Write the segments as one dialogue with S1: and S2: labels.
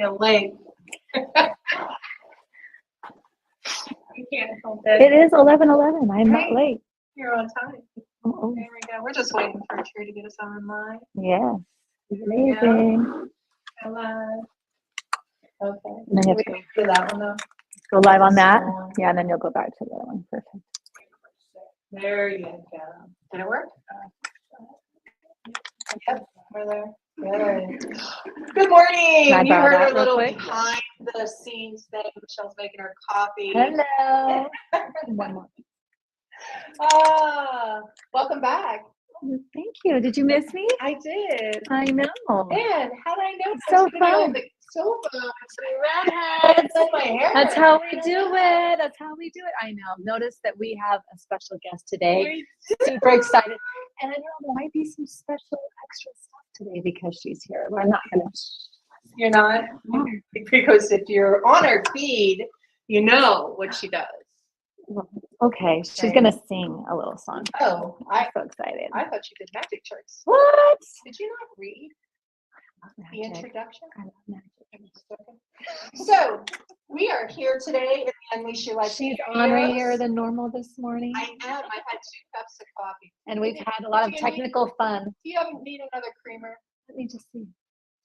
S1: you're late. You can't help it.
S2: It is 11:11. I'm not
S1: Right.
S2: late.
S1: You're on time.
S2: Oh,
S1: There we go. We're just waiting for True to get us online.
S2: yeah.
S1: we
S2: Amazing.
S1: Hello. Okay.
S2: And then you have
S1: We
S2: to
S1: do that one though.
S2: go live on that.
S1: Small one.
S2: Yeah, and then you'll go back to the other one. Perfect.
S1: There you go. Did it work? Yep, we're there. Good. Good morning.
S2: Can I
S1: You
S2: borrow
S1: heard
S2: that
S1: our
S2: real
S1: little
S2: quick?
S1: behind the scenes thing. Michelle's making her coffee.
S2: Hello. One more.
S1: Welcome back.
S2: Thank you. Did you miss me?
S1: I did.
S2: I know.
S1: Man, how did I know?
S2: It's so fun.
S1: The sofa.
S2: Redheads.
S1: That's my hair.
S2: That's how we do it. That's how we do it. I know. Notice that we have a special guest today. Super excited. And I know there might be some special extra stuff today because she's here. We're not going to.
S1: You're not? Because if you're on our feed, you know what she does.
S2: Okay. She's
S1: Okay.
S2: going to sing a little song.
S1: Oh,
S2: I'm so excited.
S1: I thought you did magic tricks.
S2: What?
S1: Did you not read the
S2: Magic.
S1: introduction?
S2: I love magic.
S1: So we are here today in the Unleash Your Life.
S2: She's
S1: Studios.
S2: ornerier than normal this morning.
S1: I am. I had 2 cups of coffee.
S2: And we've had a lot of technical fun.
S1: Do you need another creamer?
S2: Let me just see.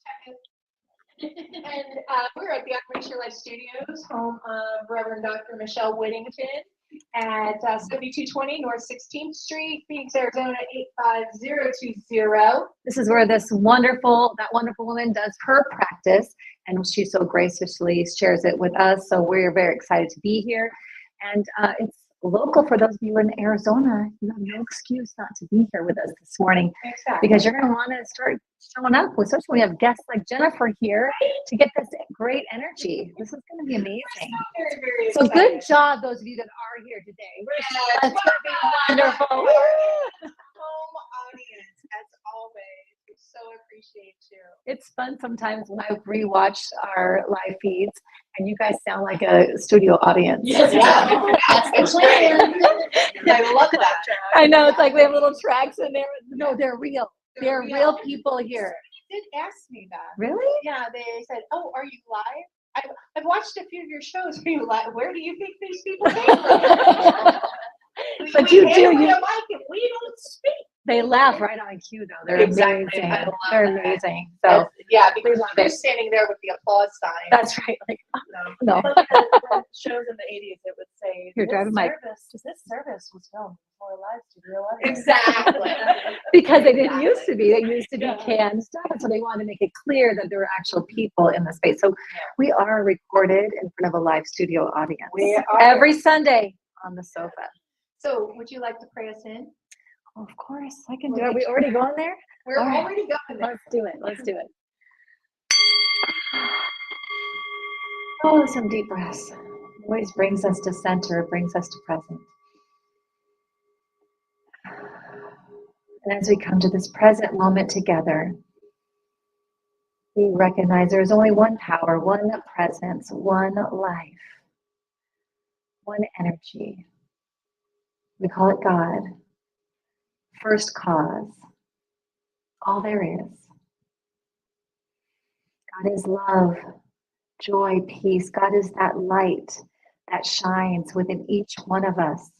S1: Check it. And we're at the Unleash Your Life Studios, home of Reverend Dr. Michelle Whittington at 7220 North 16th Street, Phoenix, Arizona 85020.
S2: This is where that wonderful woman does her practice, and she so graciously shares it with us. So we're very excited to be here. And it's local for those of you in Arizona. You have no excuse not to be here with us this morning
S1: Exactly.
S2: because you're going to want to start showing up, especially when we have guests like Jennifer here to get this great energy. This is going to be amazing.
S1: Very, very
S2: So
S1: excited.
S2: good job, those of you that are here today.
S1: Yes.
S2: That's going to be wonderful.
S1: Home audience, as always. We so appreciate you.
S2: It's fun sometimes when I rewatch our live feeds and you guys sound like a studio audience.
S1: Yes, yeah. That's the plan. I love that.
S2: I know, it's like we have little tracks in there. No, they're real. They're real people here.
S1: They did ask me that.
S2: Really?
S1: Yeah, they said, "Oh, are you live? I've watched a few of your shows. Are you live? Where do you think these people came from?"
S2: But
S1: we
S2: you do.
S1: a mic and we don't speak.
S2: They laugh right on cue, though. They're
S1: Exactly.
S2: amazing.
S1: I love
S2: They're
S1: that.
S2: amazing. So
S1: Yeah, because
S2: love
S1: you're
S2: it.
S1: standing there with the applause sign.
S2: that's right. Like, no.
S3: The shows in the 80s, it would say,
S2: You're driving my-
S3: this service was filmed before a live studio audience.
S1: Exactly.
S2: Because they didn't used to be. They used to be canned stuff. And so they wanted to make it clear that there were actual people in the space. So we are recorded in front of a live studio audience.
S1: We are.
S2: Every Sunday on the sofa.
S1: So, would you like to pray us in?
S2: Oh, of course, I can do it. Are we already going there?
S1: We're
S2: All right.
S1: already going there.
S2: Let's do it. Let's do it. Oh, some deep breaths. Always brings us to center, brings us to present. And as we come to this present moment together, we recognize there is only one power, one presence, one life, one energy. We call it God, first cause, all there is. God is love, joy, peace. God is that light that shines within each one of us.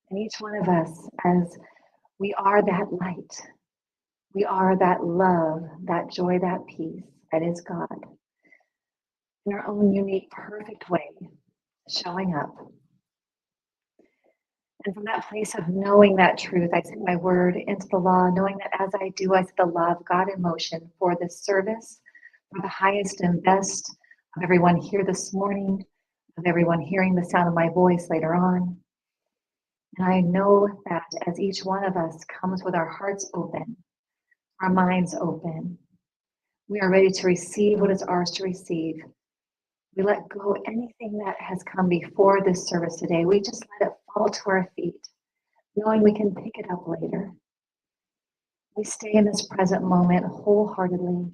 S2: And each one of us, as we are that light, we are that love, that joy, that peace that is God, in our own unique, perfect way, showing up. And from that place of knowing that truth, I set my word into the law, knowing that as I do, I set the law of God in motion for this service, for the highest and best of everyone here this morning, of everyone hearing the sound of my voice later on. And I know that as each one of us comes with our hearts open, our minds open, we are ready to receive what is ours to receive. We let go anything that has come before this service today. We just let it fall to our feet, knowing we can pick it up later. We stay in this present moment wholeheartedly.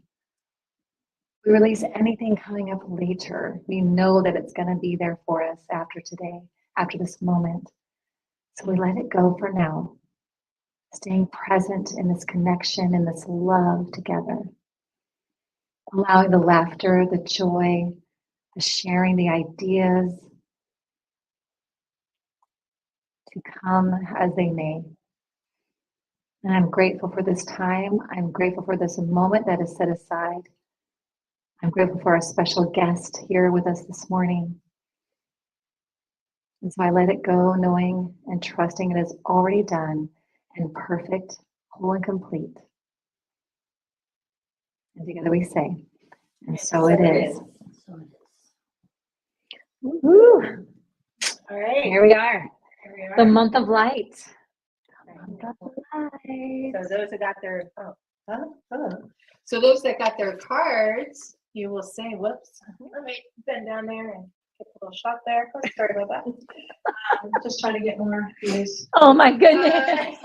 S2: We release anything coming up later. We know that it's going to be there for us after today, after this moment. So we let it go for now. staying present in this connection and this love together, allowing the laughter, the joy, the sharing, the ideas to come as they may. And I'm grateful for this time. I'm grateful for this moment that is set aside. I'm grateful for our special guest here with us this morning. And so I let it go, knowing and trusting it is already done and perfect, whole and complete. And together we say, and so it is. Woo-hoo.
S3: All right.
S2: Here we are,
S3: Here we are.
S2: the month of light.
S3: So
S2: Month of light.
S3: those that got their So those that got their cards, you will say, "Whoops, let me bend down there and get a little shot there." Oh, sorry about that. Just trying to get more views.
S2: Oh my goodness.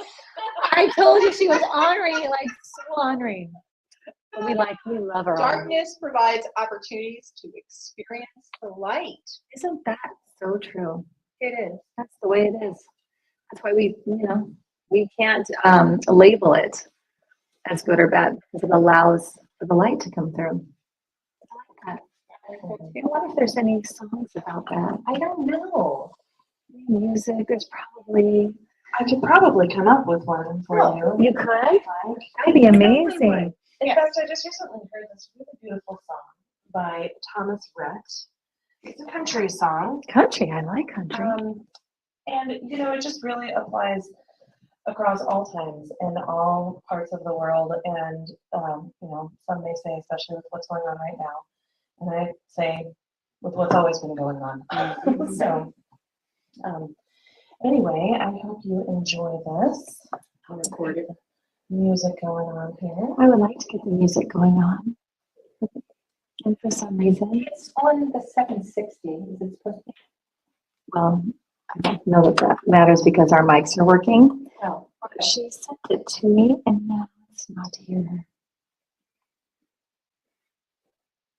S2: I told you she was ornery, like so ornery. But we love her. all.
S1: Darkness provides opportunities to experience the light.
S2: Isn't that so true?
S3: It is.
S2: That's the way it is. That's why we can't label it as good or bad because it allows for the light to come through. I like that. I wonder if there's any songs about that.
S3: I don't know.
S2: Music, there's probably.
S3: I could probably come up with one for you.
S2: You could?
S3: Like,
S2: That'd be amazing.
S3: In
S1: Yes.
S3: fact, I just recently heard this really beautiful song by Thomas Rhett. It's a country song.
S2: Country, I like country.
S3: And it just really applies across all times and all parts of the world. And some may say, especially with what's going on right now, and I say, with what's always been going on. So, anyway, I hope you enjoy this. Recorded music going on here.
S2: I would like to get the music going on. And for some reason,
S3: It's on the 760. Is it supposed to be?
S2: well, I don't know that that matters because our mics are working.
S3: Oh, okay.
S2: She sent it to me and now it's not here.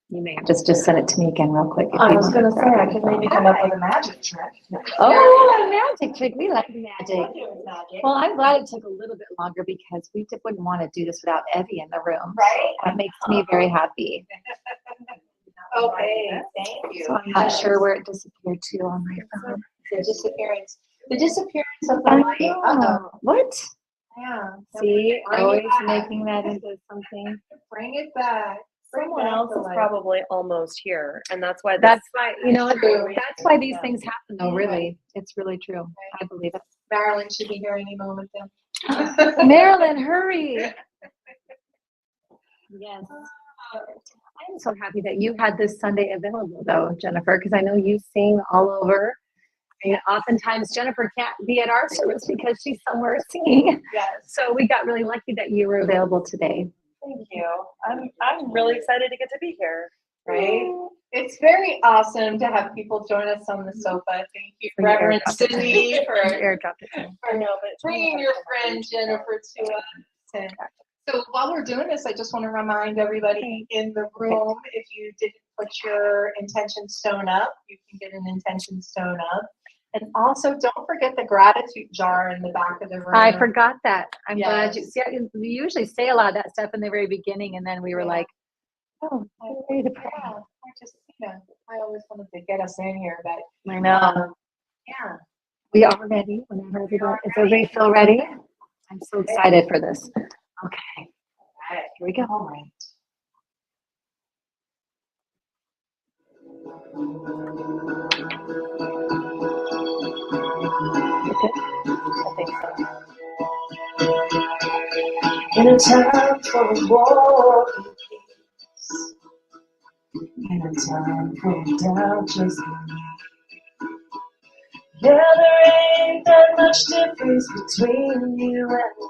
S2: You may have just send it to me again real quick. if
S3: I
S2: you
S3: was
S2: want
S3: going to say,
S2: grab
S3: I
S2: it.
S3: could maybe come up with a magic trick.
S2: Oh, a magic trick. We like magic.
S3: Magic.
S2: Well, I'm glad it took a little bit longer because we wouldn't want to do this without Evie in the room.
S3: Right?
S2: That makes me very happy.
S3: Okay, thank you.
S2: So I'm not sure where it disappeared to on my phone.
S1: The disappearance of the
S2: I
S1: light. Uh-oh.
S2: know. What?
S1: Yeah.
S2: See,
S1: Bring it
S2: always
S1: back.
S2: making that into something.
S1: Bring it back. Bring
S4: Someone
S1: back
S4: else
S1: the
S4: is
S1: light.
S4: probably almost here, and that's why.
S2: That's why,
S1: True.
S2: that's why these things happen though, really. It's really true. I believe it.
S1: Marilyn should be here any moment then.
S2: Marilyn, hurry. Yes. I'm so happy that you had this Sunday available though, Jennifer, because I know you sing all over. And oftentimes Jennifer can't be at our service because she's somewhere singing.
S3: Yes,
S2: So we got really lucky that you were available today.
S3: thank you. I'm really excited to get to be here. Right?
S1: It's very awesome to have people join us on the sofa. Thank you,
S2: For your
S1: Reverend
S2: airdrop.
S1: Cindy, for
S2: Airdrop it to me.
S3: I know, but
S1: bringing your friend Jennifer to us. And so while we're doing this, I just want to remind everybody in the room, if you didn't put your intention stone up, you can get an intention stone up. And also, don't forget the gratitude jar in the back of the room.
S2: I forgot that. I'm glad you,
S1: Yes.
S2: see, we usually say a lot of that stuff in the very beginning and then we were
S1: Yeah.
S2: like, oh, I'm ready to pray.
S1: Yeah, I just, I always wanted to get us in here, but
S2: I know.
S1: yeah.
S2: We are ready whenever everybody, is everybody feel ready? I'm so excited for this. Okay,
S3: Right.
S2: here we go.
S3: All right.
S2: You good?
S3: I think so. In a time for war and peace, in a time for doubt, just yeah, there ain't that much difference between you and me.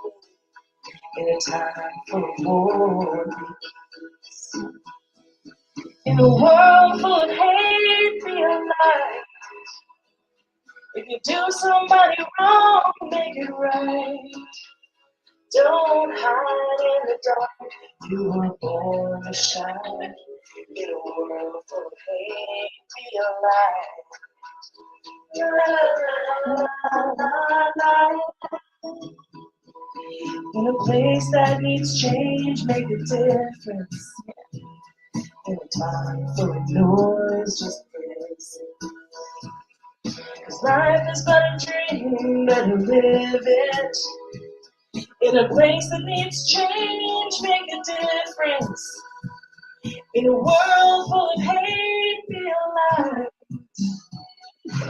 S3: In a time for war and peace, in a world full of hate, realize if you do somebody wrong, make it right. Don't hide in the dark. You were born to shine. In a world full of hate, realize. La, la, la, la. In a place that needs change, make a difference. In a time full of noise, just listen. 'Cause life is but a dream, better live it. In a place that needs change, make a difference. In a world full of hate, be alive.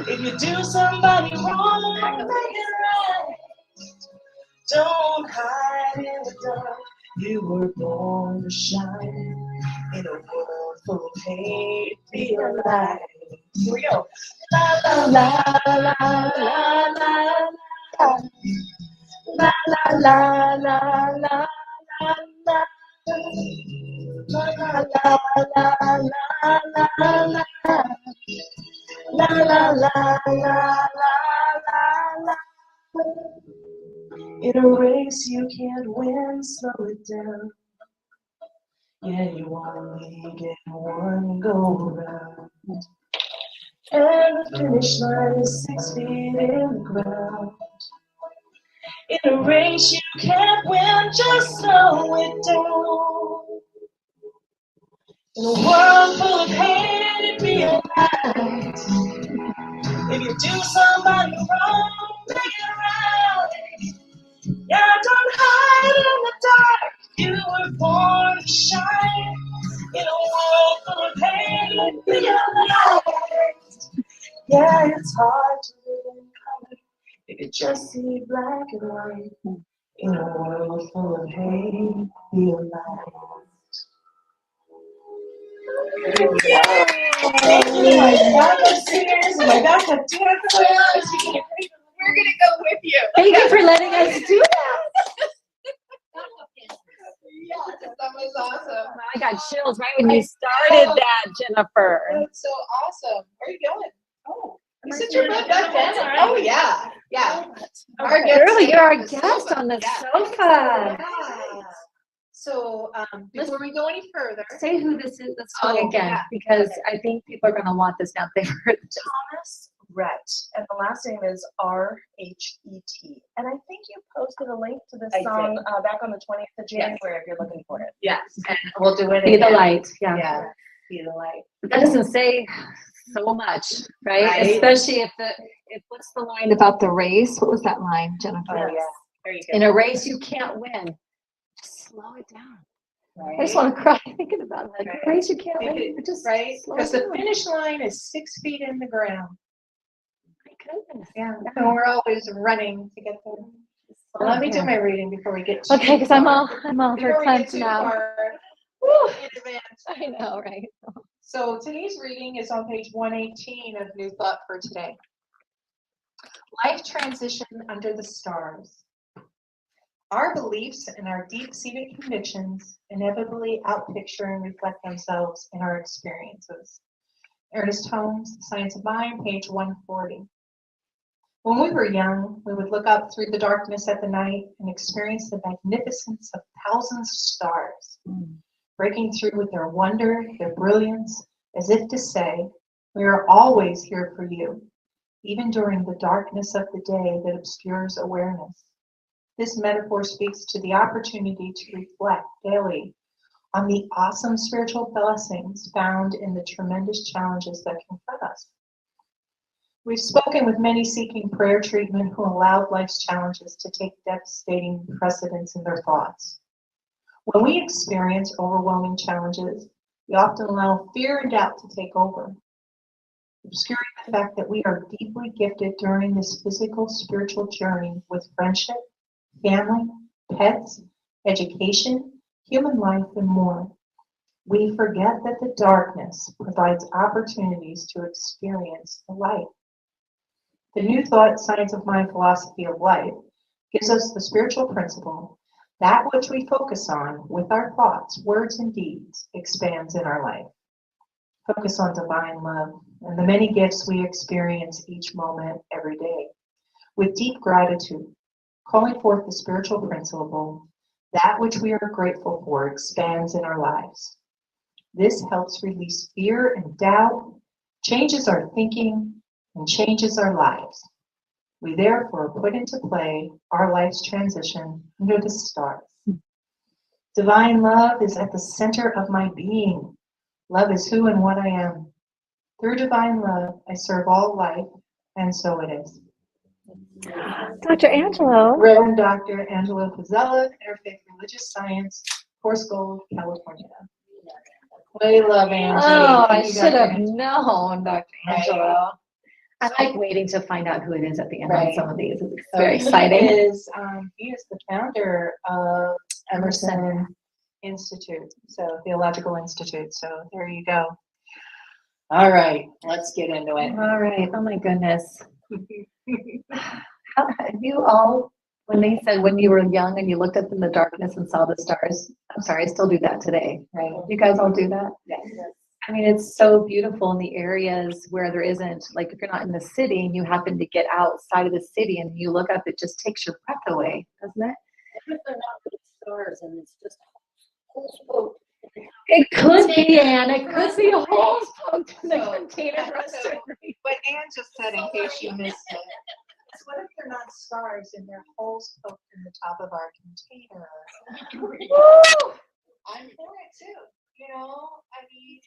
S3: If you do somebody wrong, make it right. Don't hide in the dark. You were born to shine. In a world full of hate, be alive. Here we go. La la la la la la la. La la la la la la la. La la la la la la la. La la la la la la. In a race you can't win, slow it down. Yeah, you only get one go round. And the finish line is 6 feet in the ground. In a race you can't win, just slow it down. In a world full of hate, be alive. If you do somebody wrong, make it right. Yeah, don't hide in the dark. You were born to shine. In a world full of hate, be alive. Yeah, it's hard to live in color if you just see black and white. In a world full of hate, be alive. Thank you, my backup singers, my backup dancers.
S1: We're gonna go with you.
S2: Thank you for letting us do that.
S1: Yes, that was awesome.
S2: I got chills right when you started that, Jennifer.
S1: That's so awesome. Where are you going? Oh, you said you're back then. Oh, yeah, yeah. Our guest
S2: Early, you're our
S1: on the
S2: guest
S1: sofa.
S2: on the
S1: Yeah.
S2: sofa.
S1: Yeah. So, before we go any further,
S2: Say who this is. Let's talk
S1: Oh,
S2: again,
S1: yeah.
S2: because I think people are going to want this now. They've heard this.
S4: Thomas Rhett, and the last name is R-H-E-T. And I think you posted a link to this
S1: I
S4: song back on the 20th of January if you're looking for it.
S1: yes, and we'll do it
S2: Be the
S1: again.
S2: light. Yeah.
S1: Yeah, be the light.
S2: But that doesn't say so much, right?
S1: Right.
S2: Especially if what's the line about the race? What was that line, Jennifer?
S1: Oh, yeah. There you go.
S2: In a race you can't win. Just slow it down.
S1: Right.
S2: I just want to cry thinking about it. Like,
S1: Right.
S2: a race you can't
S1: Think
S2: win.
S1: it-
S2: Just
S1: Right?
S2: slow
S1: Because
S2: it
S1: the
S2: down.
S1: finish line is 6 feet in the ground.
S2: My goodness.
S1: Yeah. And we're always running to get there. Well, let me do my reading before we get too
S2: Okay, because I'm all
S1: before we get
S2: verklempt
S1: too
S2: now.
S1: far
S2: Woo.
S1: in advance.
S2: I know, right?
S1: So today's reading is on page 118 of New Thought for Today. Life transition under the stars. Our beliefs and our deep-seated convictions inevitably outpicture and reflect themselves in our experiences. Ernest Holmes, Science of Mind, page 140. When we were young, we would look up through the darkness at the night and experience the magnificence of thousands of stars, breaking through with their wonder, their brilliance, as if to say, we are always here for you, even during the darkness of the day that obscures awareness. This metaphor speaks to the opportunity to reflect daily on the awesome spiritual blessings found in the tremendous challenges that confront us. We've spoken with many seeking prayer treatment who allowed life's challenges to take devastating precedence in their thoughts. When we experience overwhelming challenges, we often allow fear and doubt to take over, obscuring the fact that we are deeply gifted during this physical, spiritual journey with friendship, family, pets, education, human life, and more. We forget that the darkness provides opportunities to experience the light. The New Thought Science of Mind philosophy of life gives us the spiritual principle that which we focus on with our thoughts, words, and deeds expands in our life. Focus on divine love and the many gifts we experience each moment, every day. With deep gratitude, calling forth the spiritual principle, that which we are grateful for expands in our lives. This helps release fear and doubt, changes our thinking, and changes our lives. We therefore put into play our life's transition under the stars. Divine love is at the center of my being. Love is who and what I am. Through divine love, I serve all life, and so it is.
S2: Dr. Angelo.
S1: Reverend Dr. Angelo Pizzella, Interfaith Religious Science, Course Gold, California. We love Angie.
S2: Oh, I
S1: You
S2: should
S1: got
S2: have
S1: it.
S2: known, Dr.
S1: Right.
S2: Angelo. I like waiting to find out who it is at the end
S1: Right.
S2: on some of these. It's
S1: So
S2: very exciting.
S1: He is the founder of Emerson Institute, so Theological Institute. So there you go. All right, let's get into it.
S2: All right. Oh my goodness. Have you all, when they said when you were young and you looked up in the darkness and saw the stars, I'm sorry, I still do that today.
S1: Right.
S2: You guys all do that?
S1: Yes.
S2: I mean, it's so beautiful in the areas where there isn't, like if you're not in the city and you happen to get outside of the city and you look up, it just takes your breath away, doesn't it?
S5: If they're not good stars and it's just whole spoke.
S2: It could be, Anne. It could be holes poked in the
S1: So-
S2: container.
S1: so- What Ann just said, in case you missed it, is what if they're not stars and they're holes poked in the top of our container? I'm for it too. You know, I mean,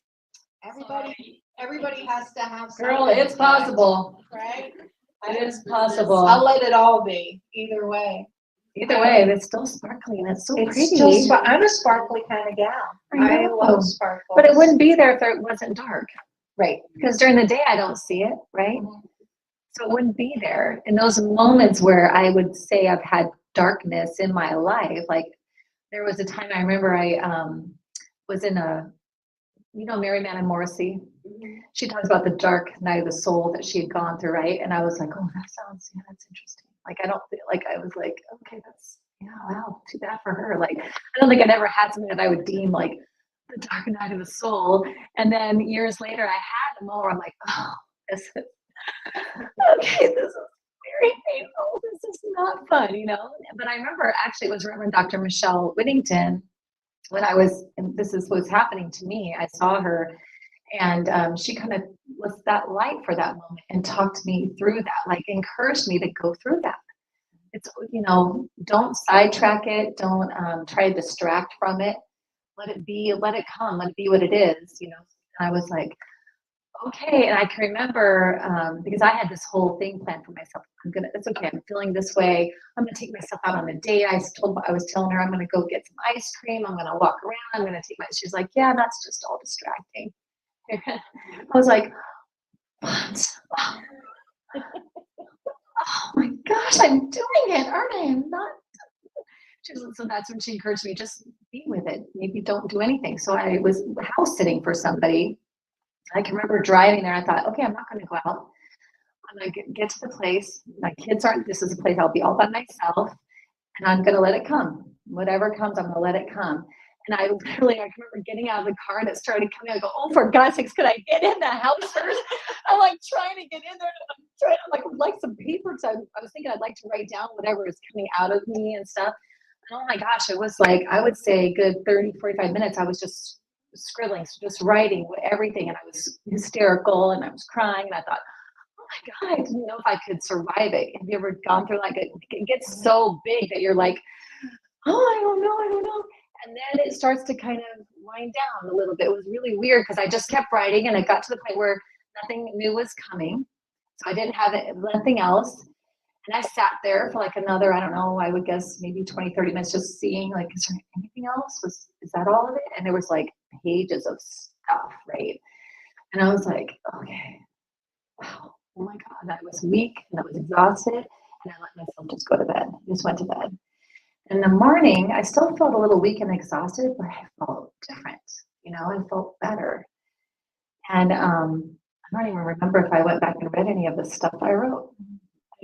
S1: everybody has to have something.
S2: Girl, it's possible.
S1: Right?
S2: It is possible.
S1: I'll let it all be, either way.
S2: Either way, it's still sparkling and it's so pretty.
S1: It's still, I'm a sparkly kind of gal.
S2: I
S1: I
S2: know.
S1: love sparkles.
S2: But it wouldn't be there if it wasn't dark.
S1: Right.
S2: Because during the day, I don't see it, right? So it wouldn't be there. In those moments where I would say I've had darkness in my life, like there was a time I remember I was in Mary Mann Morrissey. She talks about the dark night of the soul that she had gone through, right? And I was like, oh, that's interesting. Like, I don't feel like I was like, okay, wow, too bad for her. Like, I don't think I'd ever had something that I would deem like the dark night of the soul. And then years later, I had a moment where I'm like, oh, this is very painful. This is not fun, But I remember actually it was Reverend Dr. Michelle Whittington when and this is what's happening to me. I saw her and she kind of was that light for that moment and talked me through that, like encouraged me to go through that. It's, don't sidetrack it. Don't try to distract from it. Let it be, let it come, let it be what it is, And I was like, okay. And I can remember, because I had this whole thing planned for myself. It's okay. I'm feeling this way. I'm going to take myself out on a date. I was telling her I'm going to go get some ice cream. I'm going to walk around. I'm going to take she's like, yeah, that's just all distracting. I was like, what? Oh my gosh, I'm doing it, aren't I? I'm not. So that's when she encouraged me, just be with it. Maybe don't do anything. So I was house sitting for somebody. I can remember driving there. I thought, okay, I'm not going to go out. I'm going to get to the place. My kids aren't, this is a place I'll be all by myself. And I'm going to let it come. Whatever comes, I'm going to let it come. And I can remember getting out of the car and it started coming. I go, oh, for God's sakes, could I get in the house first? I'm like trying to get in there. I'm like some papers. I was thinking I'd like to write down whatever is coming out of me and stuff. And oh my gosh, it was like, I would say a good 30, 45 minutes. I was just scribbling, so just writing everything. And I was hysterical and I was crying. And I thought, oh my God, I didn't know if I could survive it. Have you ever gone through it gets so big that you're like, oh, I don't know. And then it starts to kind of wind down a little bit. It was really weird because I just kept writing and it got to the point where nothing new was coming. So I didn't have nothing else. And I sat there for like another, I don't know, I would guess maybe 20, 30 minutes just seeing like, is there anything else? Is that all of it? And there was like pages of stuff, right? And I was like, okay, wow, oh my God. I was weak and I was exhausted and I let myself just go to bed. I just went to bed. In the morning, I still felt a little weak and exhausted, but I felt different, I felt better. And I don't even remember if I went back and read any of the stuff I wrote.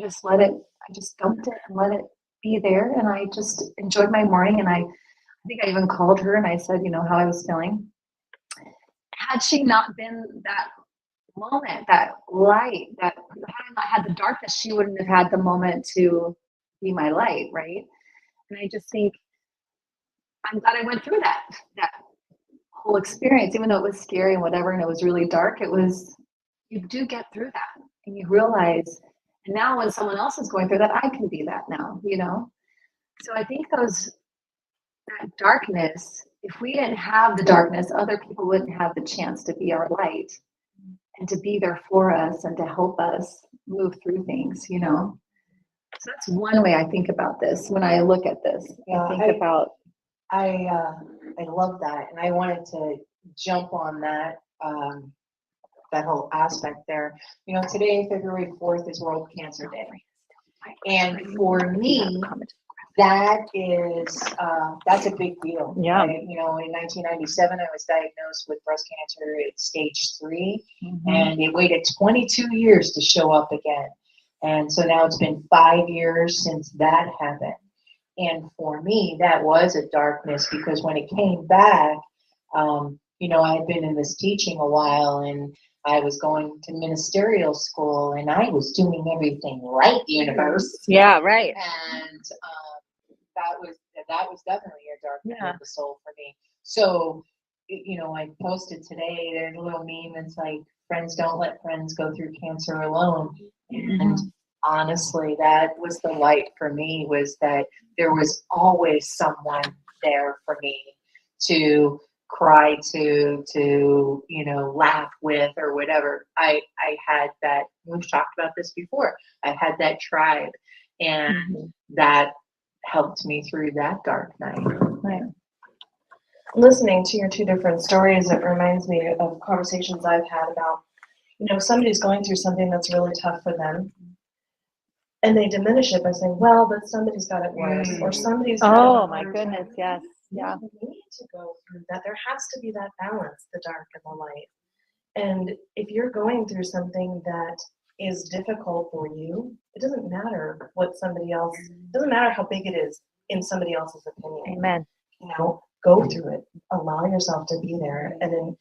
S2: I just dumped it and let it be there. And I just enjoyed my morning. And I think I even called her and I said, how I was feeling. Had she not been that moment, that light, that had I not had the darkness, she wouldn't have had the moment to be my light, right? And I just think I'm glad I went through that whole experience, even though it was scary and whatever, and it was really dark. You do get through that, and you realize And now when someone else is going through that, I can be that now, you know? So I think that darkness, if we didn't have the darkness, other people wouldn't have the chance to be our light and to be there for us and to help us move through things, you know? So that's one way I think about this when I look at this.
S3: Yeah,
S2: I think about,
S3: I love that, and I wanted to jump on that that whole aspect there. You know, today, February 4th, is World Cancer Day, and for me, that is that's a big deal.
S2: Yeah.
S3: You know, in 1997, I was diagnosed with breast cancer at stage 3,
S2: Mhm.
S3: and it waited 22 years to show up again. And so now it's been 5 years since that happened. And for me, that was a darkness, because when it came back, you know, I had been in this teaching a while, and I was going to ministerial school, and I was doing everything right, universe.
S2: Yeah, right.
S3: And that was definitely a dark night
S2: Yeah.
S3: of the soul for me. So, you know, I posted today, there's a little meme that's like, friends don't let friends go through cancer alone. And honestly, that was the light for me, was that there was always someone there for me to cry to, you know, laugh with, or whatever. I had that, we've talked about this before, I had that tribe, and that helped me through that dark night.
S2: Right.
S4: Listening to your two different stories, it reminds me of conversations I've had about, you know, somebody's going through something that's really tough for them, and they diminish it by saying, well, but somebody's got it worse, or somebody's got
S2: Oh
S4: it
S2: my
S4: worse.
S2: goodness, yes. Yeah.
S4: We need to go through that. There has to be that balance, the dark and the light. And if you're going through something that is difficult for you, it doesn't matter what somebody else, it doesn't matter how big it is in somebody else's opinion.
S2: Amen.
S4: You know, go through it, allow yourself to be there. And then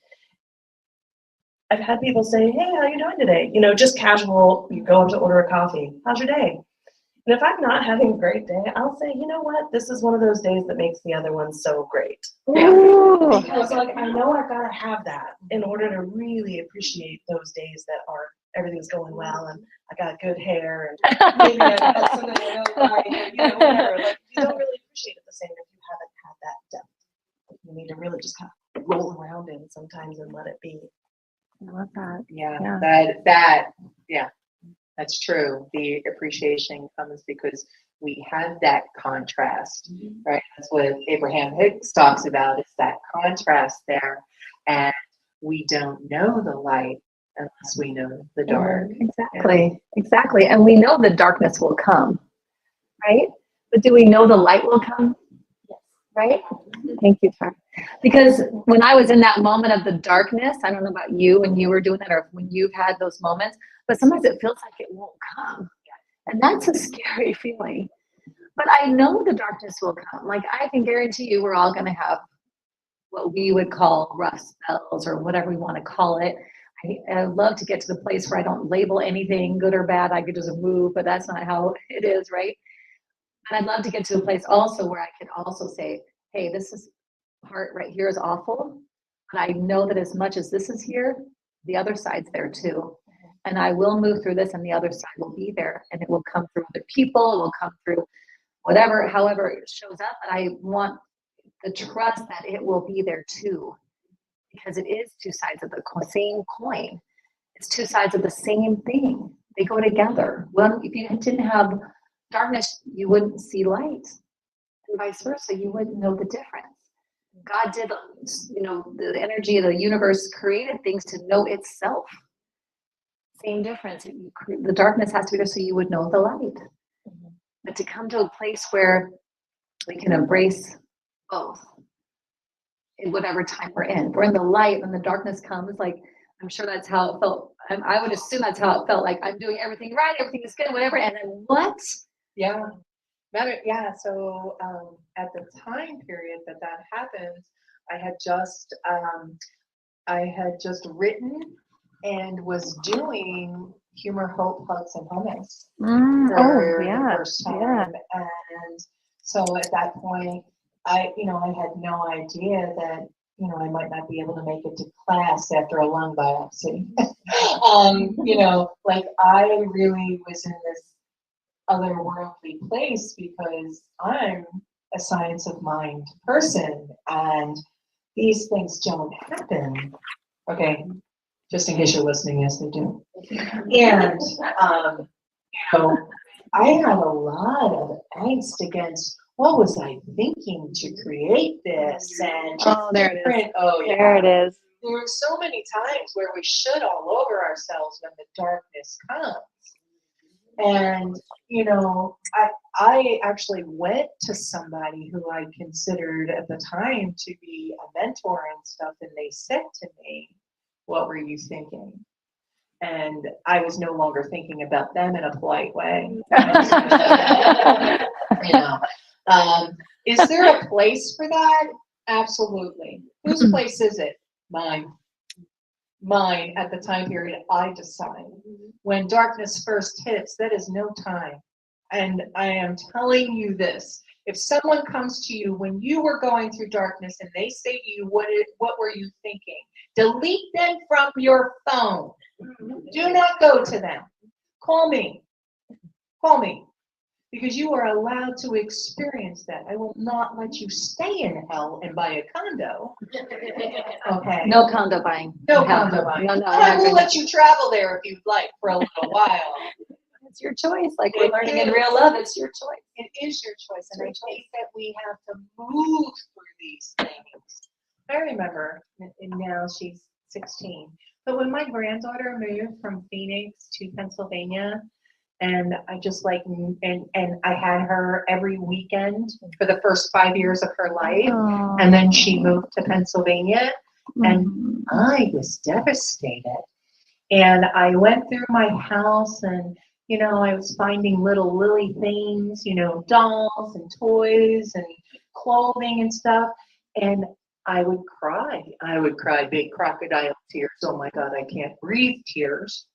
S4: I've had people say, hey, how you doing today? You know, just casual, you go up to order a coffee. How's your day? And if I'm not having a great day, I'll say, you know what? This is one of those days that makes the other one so great.
S2: Ooh.
S4: Because like I know I've got to have that in order to really appreciate those days that are everything's going well and I got good hair and maybe I've got something I know right, and, you know, whatever. Like you don't really appreciate it the same if you haven't had that depth. You need to really just kind of roll around in sometimes and let it be.
S2: I love that.
S3: Yeah,
S2: Yeah.
S3: yeah, that's true. The appreciation comes because we have that contrast, right? That's what Abraham Hicks talks about, is that contrast there. And we don't know the light unless we know the dark.
S2: Exactly. Exactly. And we know the darkness will come, right? But do we know the light will come? Yes. Right? Thank you, Tara. Because when I was in that moment of the darkness, I don't know about you when you were doing that or when you've had those moments, but sometimes it feels like it won't come. And that's a scary feeling. But I know the darkness will come. Like I can guarantee you we're all going to have what we would call rough spells or whatever we want to call it. I love to get to the place where I don't label anything good or bad. I could just move, but that's not how it is, right? And I'd love to get to a place also where I can also say, hey, this is part right here is awful. But I know that as much as this is here, the other side's there too. And I will move through this and the other side will be there. And it will come through other people. It will come through whatever, however it shows up. And I want the trust that it will be there too. Because it is two sides of the same coin. It's two sides of the same thing. They go together. Well, if you didn't have darkness, you wouldn't see light. And vice versa, you wouldn't know the difference. God did, you know, the energy of the universe created things to know itself. Same difference. The darkness has to be there so you would know the light. But to come to a place where we can embrace both in whatever time we're in. We're in the light when the darkness comes, like I'm sure that's how it felt. I would assume that's how it felt, like I'm doing everything right, everything is good, whatever, and then what?
S3: Yeah. Yeah, so at the time period that happened, I had just written and was doing Humor, Hope, Hugs, and Hummus for the first time. And so at that point, I had no idea that
S1: I might not be able to make it to class after a lung biopsy. Like I really was in this otherworldly place because I'm a science of mind person and these things don't happen. Okay, just in case you're listening, yes, they do. And, I had a lot of angst against what was I thinking to create this and
S2: There it is.
S1: different. Oh, yeah.
S2: There it is.
S1: There were so many times where we should all over ourselves when the darkness comes. And, I actually went to somebody who I considered at the time to be a mentor and stuff, and they said to me, "What were you thinking?" And I was no longer thinking about them in a polite way. Is there a place for that? Absolutely. Whose place is it? Mine. Mine at the time period I decide. When darkness first hits, that is no time. And I am telling you this. If someone comes to you when you were going through darkness and they say to you, what were you thinking? Delete them from your phone. Do not go to them. Call me. Call me. Because you are allowed to experience that. I will not let you stay in hell and buy a condo. Okay.
S2: No condo buying.
S1: No condo buying.
S2: No,
S1: But I will let you travel there if you'd like for a little while.
S2: It's your choice. Like we're learning in real love, it's your choice.
S1: It is your choice. And I think that we have to move through these things. I remember, and now she's 16, but when my granddaughter moved from Phoenix to Pennsylvania, and I just and I had her every weekend for the first 5 years of her life, and then she moved to Pennsylvania, and I was devastated. And I went through my house and I was finding little Lily things, dolls and toys and clothing and stuff. And I would cry. I would cry big crocodile tears. Oh my God, I can't breathe tears.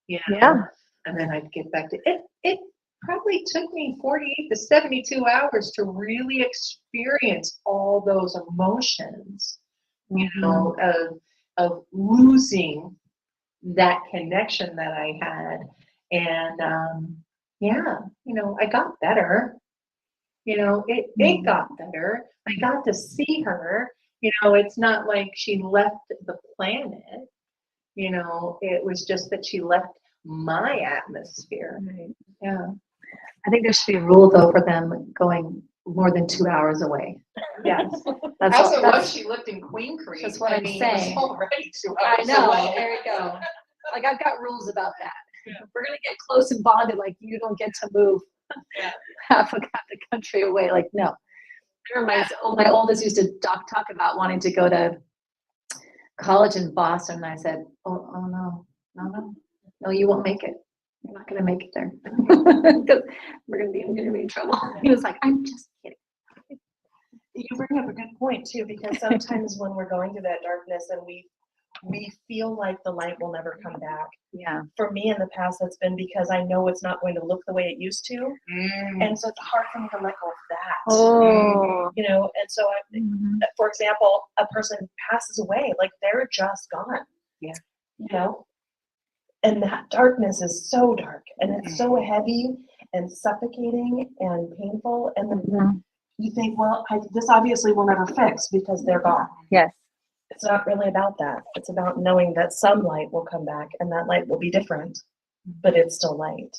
S2: Yeah.
S1: And then I'd get back to it. It probably took me 48 to 72 hours to really experience all those emotions, of losing that connection that I had. And I got better. It got better. I got to see her. It's not like she left the planet. It was just that she left my atmosphere.
S2: Right.
S1: Yeah.
S2: I think there should be a rule though for them going more than 2 hours away.
S1: Yes.
S2: That's
S1: As
S2: all.
S1: it was, she lived in Queen Creek.
S2: That's what I'm
S1: It
S2: saying.
S1: was already 2
S2: I
S1: hours
S2: know.
S1: away.
S2: There you go. Like I've got rules about that. If we're gonna get close and bonded, like you don't get to move half the country away. Like no. I remember my oldest used to talk about wanting to go to college in Boston, and I said, oh no, you won't make it. You're not gonna make it there because we're gonna be in trouble. He was like, I'm just kidding.
S4: You bring up a good point too, because sometimes when we're going through that darkness and we feel like the light will never come back.
S2: Yeah.
S4: For me in the past, that's been because I know it's not going to look the way it used to. And so it's hard for me to let go of that.
S2: Oh.
S4: And so for example, a person passes away, like they're just gone.
S1: Yeah.
S4: And that darkness is so dark and it's so heavy and suffocating and painful. And then you think, well, this obviously will never fix because they're gone.
S2: Yes.
S4: It's not really about that. It's about knowing that some light will come back and that light will be different, but it's still light.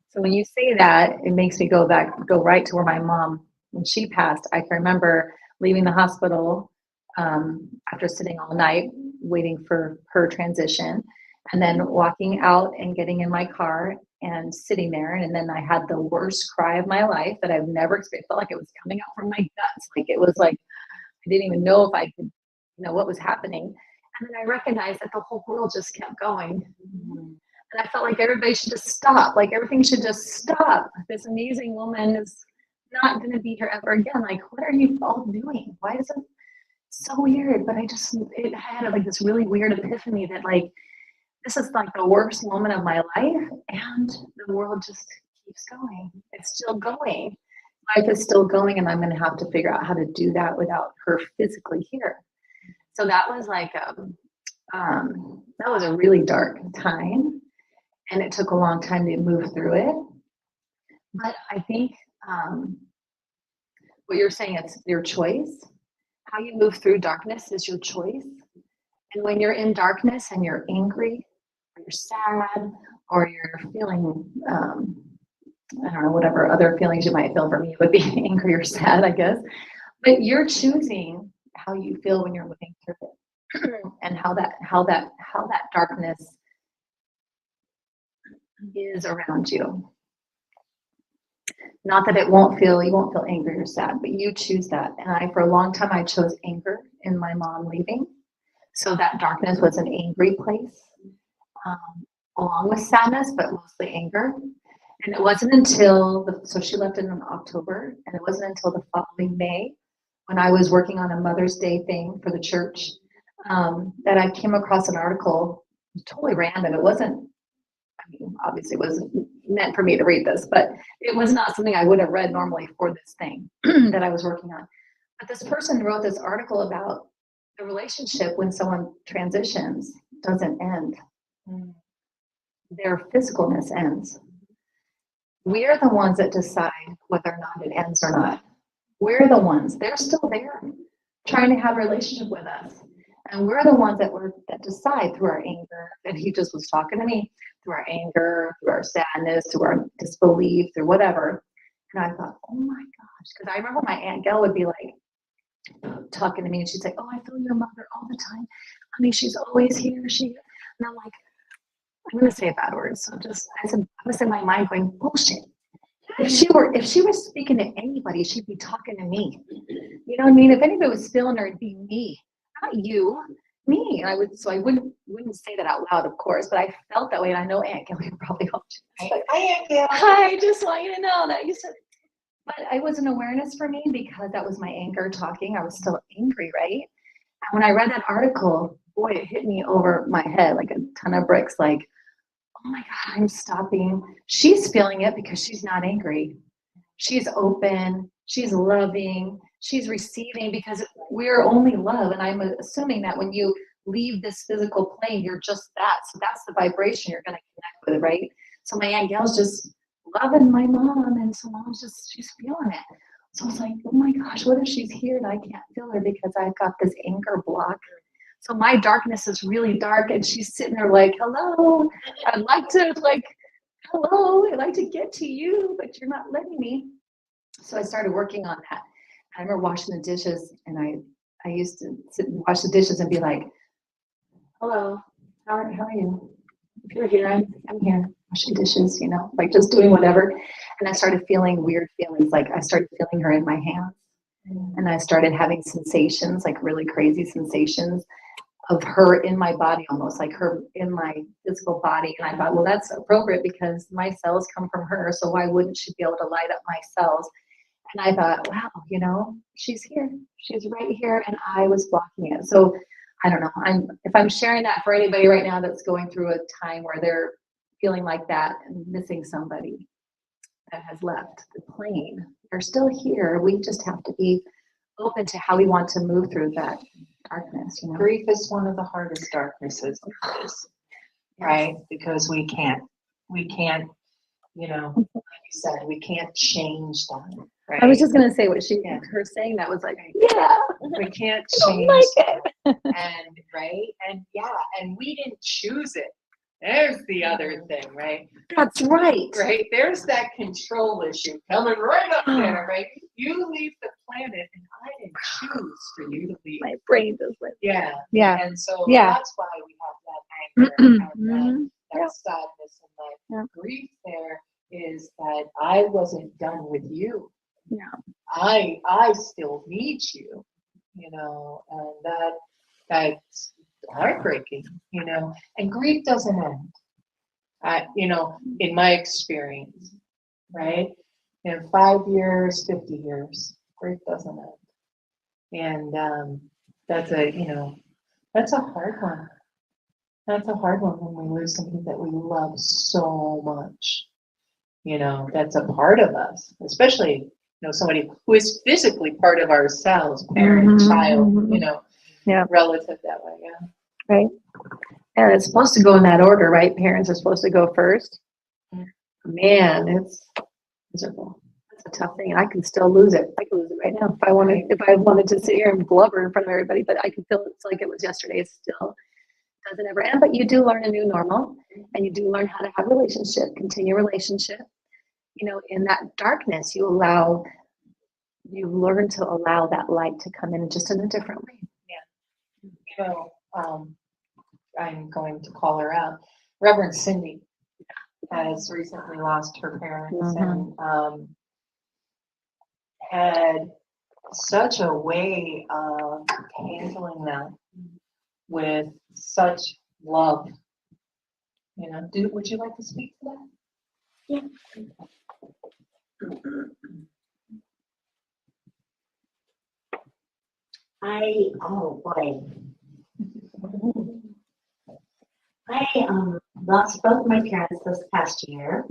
S2: So when you say that, it makes me go right to where my mom, when she passed, I can remember leaving the hospital after sitting all night waiting for her transition, and then walking out and getting in my car and sitting there. And then I had the worst cry of my life that I've never experienced. It felt like it was coming out from my guts. Like it was like, I didn't even know if I could know what was happening. And then I recognized that the whole world just kept going. And I felt like everybody should just stop. Like everything should just stop. This amazing woman is not going to be here ever again. Like, what are you all doing? Why is it so weird? But I had like this really weird epiphany that like, this is like the worst moment of my life. And the world just keeps going. It's still going. life is still going and I'm going to have to figure out how to do that without her physically here. So that was like, that was a really dark time and it took a long time to move through it. But I think what you're saying, it's your choice. How you move through darkness is your choice. And when you're in darkness and you're angry or you're sad or you're feeling, I don't know, whatever other feelings you might feel, for me it would be angry or sad, I guess. But you're choosing how you feel when you're moving through it and how that darkness is around you. Not that you won't feel angry or sad, but you choose that. And for a long time, I chose anger in my mom leaving. So that darkness was an angry place, along with sadness, but mostly anger. And it wasn't until, so she left in October, and it wasn't until the following May, when I was working on a Mother's Day thing for the church, that I came across an article, totally random. It wasn't, I mean, obviously it wasn't meant for me to read this, but it was not something I would have read normally for this thing that I was working on. But this person wrote this article about the relationship when someone transitions doesn't end. Their physicalness ends. We're the ones that decide whether or not it ends or not. We're the ones, they're still there trying to have a relationship with us. And we're the ones that decide through our anger, and he just was talking to me, through our anger, through our sadness, through our disbelief, through whatever. And I thought, oh my gosh, because I remember my Aunt Gail would be like talking to me, and she'd say, oh, I feel your mother all the time. I mean, she's always here. And I'm like, I'm going to say a bad word. So I was in my mind going, bullshit. If she was speaking to anybody, she'd be talking to me. You know what I mean? If anybody was feeling her, it'd be me, not you, me. And I wouldn't say that out loud, of course, but I felt that way. And I know Aunt Kelly probably hoped.
S1: Hi, Aunt Gail.
S2: I just want you to know that but it was an awareness for me because that was my anger talking. I was still angry, right? And when I read that article, boy, it hit me over my head like a ton of bricks. Like, oh my God, I'm stopping. She's feeling it because she's not angry. She's open. She's loving. She's receiving because we're only love. And I'm assuming that when you leave this physical plane, you're just that. So that's the vibration you're going to connect with, right? So my Aunt Gail's just loving my mom. And so she's feeling it. So I was like, oh my gosh, what if she's here and I can't feel her because I've got this anger block? So my darkness is really dark and she's sitting there like, hello, I'd like to get to you, but you're not letting me. So I started working on that. I remember washing the dishes and I used to sit and wash the dishes and be like, hello, how are you? If you're here, I'm here washing dishes, like just doing whatever. And I started feeling weird feelings. Like I started feeling her in my hands and I started having sensations, like really crazy sensations of her in my body, almost like her in my physical body. And I thought, well, that's appropriate because my cells come from her. So why wouldn't she be able to light up my cells? And I thought, wow, she's here. She's right here. And I was blocking it. So I don't know. If I'm sharing that for anybody right now that's going through a time where they're feeling like that and missing somebody that has left the plane, they're still here. We just have to be open to how we want to move through that darkness.
S6: Grief is one of the hardest darknesses, right? Because we can't, like you said, we can't change them. Right?
S2: I was just gonna say what her saying that was like, yeah,
S6: we can't
S2: I
S6: change
S2: don't like
S6: them. And we didn't choose it. There's the other thing, right?
S2: That's right.
S6: Right? There's that control issue coming right up there, right? You leave the planet and I didn't choose for you to leave.
S2: My brain does like,
S6: Yeah.
S2: yeah,
S6: And so
S2: Yeah.
S6: that's why we have that anger and that
S2: Yeah.
S6: sadness and that
S2: Yeah.
S6: grief there is that I wasn't done with you.
S2: Yeah.
S6: I still need you, and that's heartbreaking, and grief doesn't end. In my experience, right? In 5 years, 50 years, grief doesn't end. And that's a hard one. That's a hard one when we lose somebody that we love so much. That's a part of us, especially know, somebody who is physically part of ourselves, parent, child, you know,
S7: Yeah.
S6: relative that way, yeah.
S7: Right. And it's supposed to go in that order, right? Parents are supposed to go first.
S6: Mm.
S7: Man, it's miserable. It's a tough thing. I can still lose it. I can lose it right now if I wanted to sit here and blubber in front of everybody, but I can feel it's like it was yesterday. It still doesn't ever end. But you do learn a new normal, and you do learn how to have relationship, continue relationship. You know, in that darkness, you learn to allow that light to come in just in a different way.
S6: So, I'm going to call her out. Reverend Cindy has recently lost her parents and had such a way of handling that with such love. You know, would you like to speak to that?
S5: Oh boy. I lost both my parents this past year.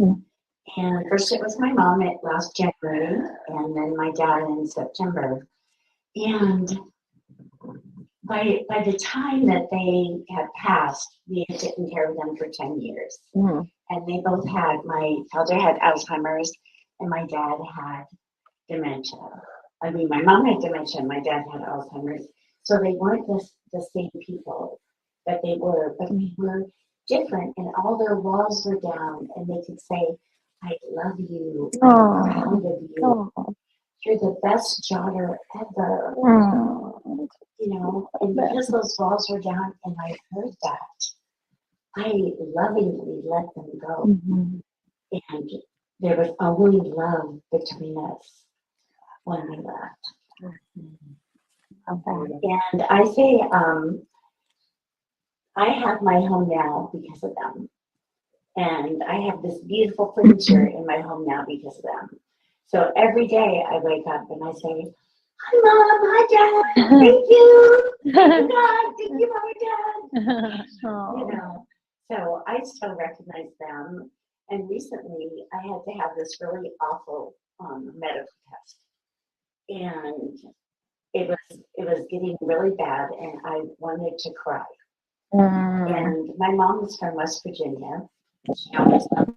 S5: And first it was my mom at last January, and then my dad in September. And by the time that they had passed, we had taken care of them for 10 years. And they both had, my father had Alzheimer's and my dad had dementia. I mean, my mom had dementia and my dad had Alzheimer's. So they weren't the same people that they were, but they were different, and all their walls were down, and they could say, I love you, I'm proud of you, you're the best daughter ever. You know, and because those walls were down and I heard that, I lovingly let them go. And there was only love between us when we left. And I say, I have my home now because of them. And I have this beautiful furniture in my home now because of them. So every day I wake up and I say, hi Mom, hi Dad, thank you. Thank you God, thank you Mom and Dad. You know, so I still recognize them. And recently I had to have this really awful medical test. And it was getting really bad and I wanted to cry. And my mom is from West Virginia. She always loved